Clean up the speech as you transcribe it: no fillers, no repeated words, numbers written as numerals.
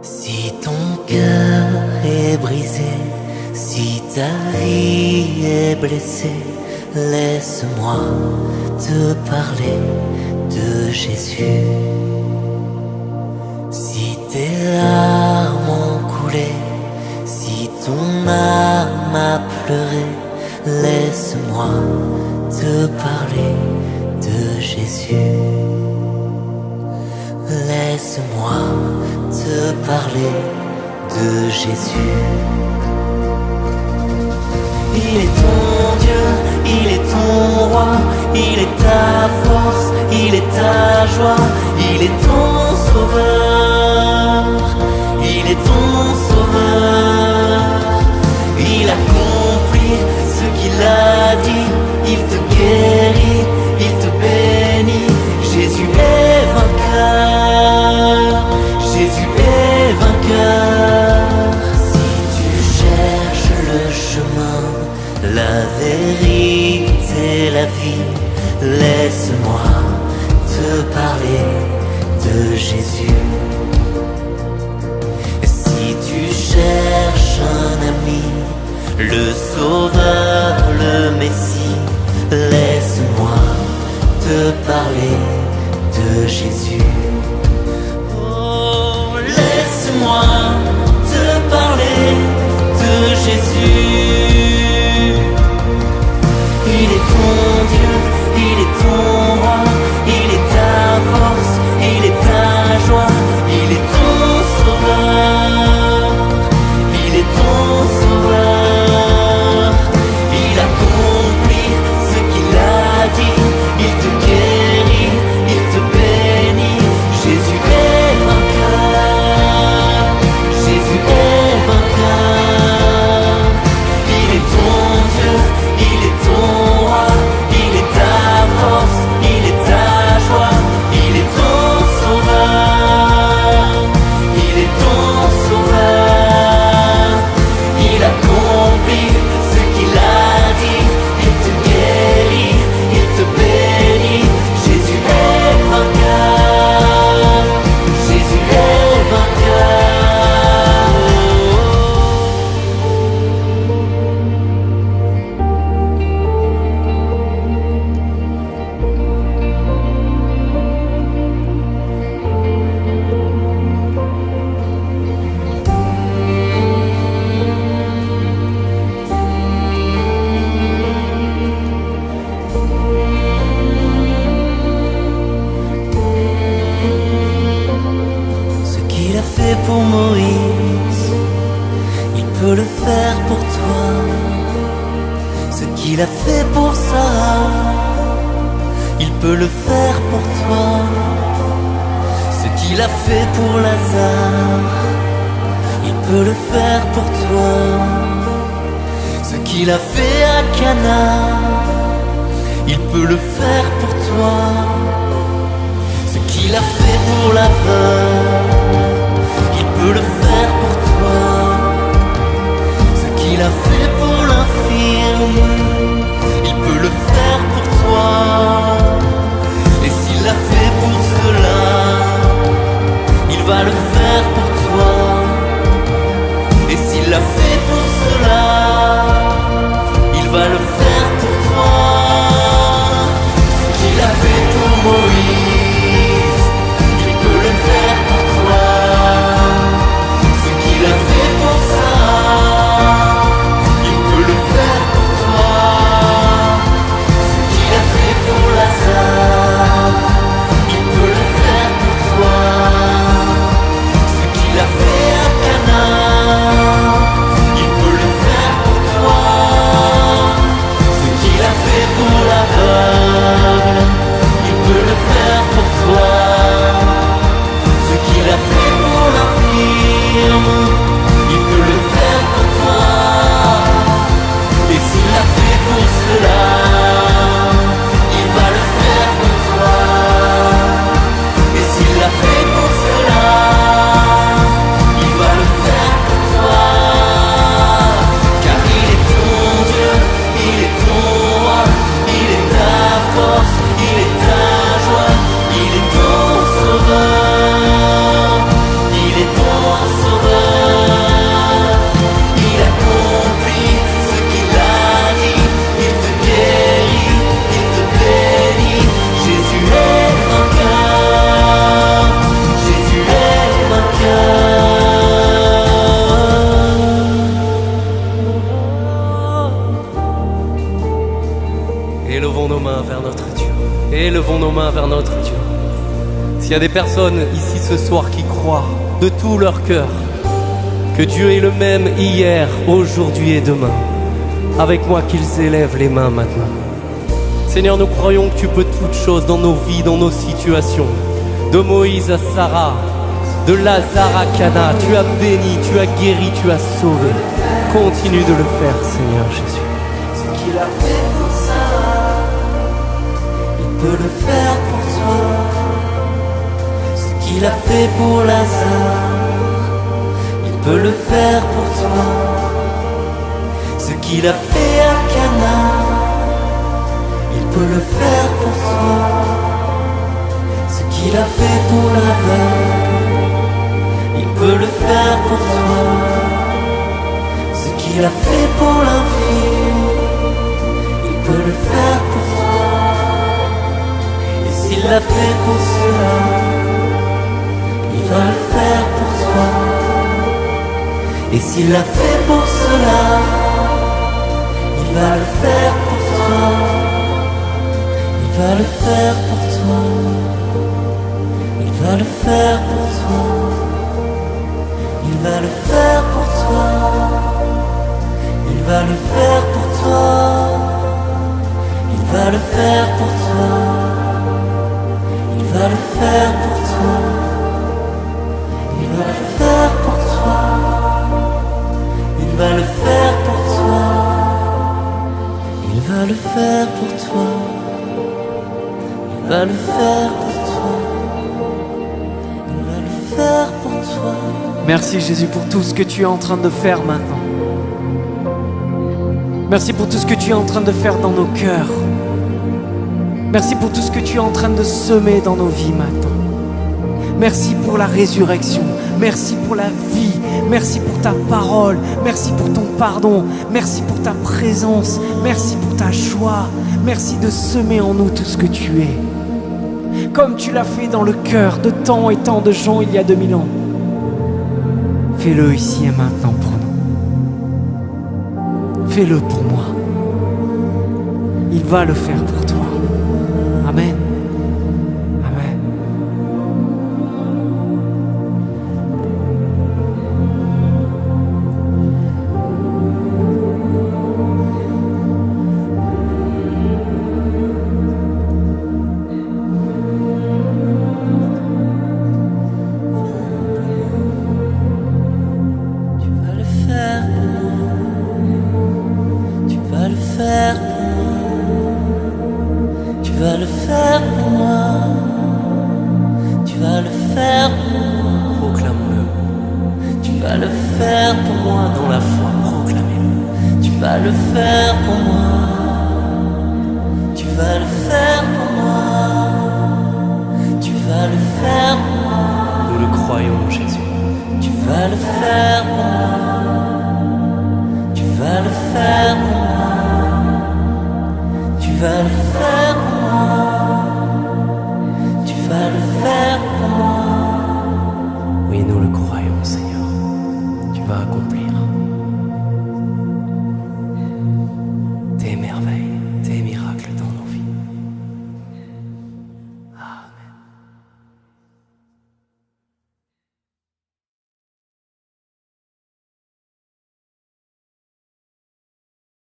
Si ton cœur est brisé, si ta vie est blessée, laisse-moi te parler de Jésus. Si tes larmes ont coulé, si ton âme a pleuré, laisse-moi te parler de Jésus. Laisse-moi te parler de Jésus. Il est ton Dieu, il est ton roi, il est ta force, il est ta joie, il est ton sauveur, il est ton sauveur. Il accomplit ce qu'il a dit, il te guérit, il te bénit. Jésus est vainqueur, Jésus est vainqueur. Si tu cherches le chemin, la vérité, la vie, laisse-moi te parler de Jésus. Si tu cherches un ami, le sauveur, le Messie, laisse-moi te parler de Jésus. Oh, laisse-moi te parler de Jésus. Il est ton Dieu, il est ton roi, il est ta force, il est ta joie, il est ton sauveur, il est ton sauveur. Il accomplit ce qu'il a dit, il te guérit, il te bénit. Jésus est vainqueur, Jésus est vainqueur. Il est ton Dieu, il est ton roi, il est ta force, il est ta joie, il est ton sauveur, il est ton sauveur. Il accomplit ce qu'il a dit, il te guérit, il te bénit. Jésus est vainqueur, Jésus est vainqueur. Ce qu'il a fait pour Moïse, il peut le faire pour toi. Ce qu'il a fait pour Sarah, il peut le faire pour toi. Ce qu'il a fait pour Lazare, il peut le faire pour toi. Ce qu'il a fait à Cana, il peut le faire pour toi. Ce qu'il a fait pour la veuve, il peut le faire pour toi. Ce qu'il a fait pour l'infirme, il peut le faire pour toi. Et s'il l'a fait pour cela, il va le faire pour toi. Et s'il l'a fait pour cela, il va le faire pour toi. Ce qu'il a fait pour Moïse, il peut le faire pour toi. Ce qu'il a fait pour Sarah, il peut le faire pour toi. Ce qu'il a fait pour la mains vers notre Dieu. S'il y a des personnes ici ce soir qui croient de tout leur cœur que Dieu est le même hier, aujourd'hui et demain, avec moi qu'ils élèvent les mains maintenant. Seigneur, nous croyons que tu peux toutes choses dans nos vies, dans nos situations. De Moïse à Sarah, de Lazare à Cana, tu as béni, tu as guéri, tu as sauvé. Continue de le faire, Seigneur Jésus. Ce qu'il a fait pour Sarah, il peut le faire pour toi. Ce qu'il a fait pour Lazare, il peut le faire pour toi. Ce qu'il a fait à Cana, il peut le faire pour toi. Ce qu'il a fait pour l'aveugle, il peut le faire pour toi. Ce qu'il a fait pour l'infirme, il peut le faire pour toi. Et s'il l'a fait pour cela, il va le faire pour toi. Et s'il l'a fait pour cela, il va le faire pour toi. Il va le faire pour toi. Il va le faire pour toi. Il va le faire pour toi. Il va le faire pour toi. Il va le faire pour toi. Il va le faire pour toi. Il va le faire pour toi. Il va le faire pour toi. Il va le faire pour toi. Il va le faire pour toi. Il va le faire pour toi. Merci Jésus pour tout ce que tu es en train de faire maintenant. Merci pour tout ce que tu es en train de faire dans nos cœurs. Merci pour tout ce que tu es en train de semer dans nos vies maintenant. Merci pour la résurrection. Merci pour la vie. Merci pour ta parole. Merci pour ton pardon. Merci pour ta présence. Merci pour ta joie. Merci de semer en nous tout ce que tu es. Comme tu l'as fait dans le cœur de tant et tant de gens il y a 2000 ans. Fais-le ici et maintenant pour nous. Fais-le pour moi. Il va le faire pour toi. Amen. Amen. Tu vas le faire pour moi. Tu vas le faire pour moi. Tu vas le faire pour moi. Tu vas le faire pour moi. Proclame-le. Tu vas le faire pour moi dans la foi. Proclamez-le. Tu vas le faire pour moi. Tu vas le faire pour moi. Tu vas le faire pour moi. Nous le croyons, Jésus. Tu vas le faire pour moi. Tu vas le faire pour moi. Tu vas le faire pour moi. Tu vas le faire pour moi. Oui, nous le croyons, Seigneur. Tu vas accomplir.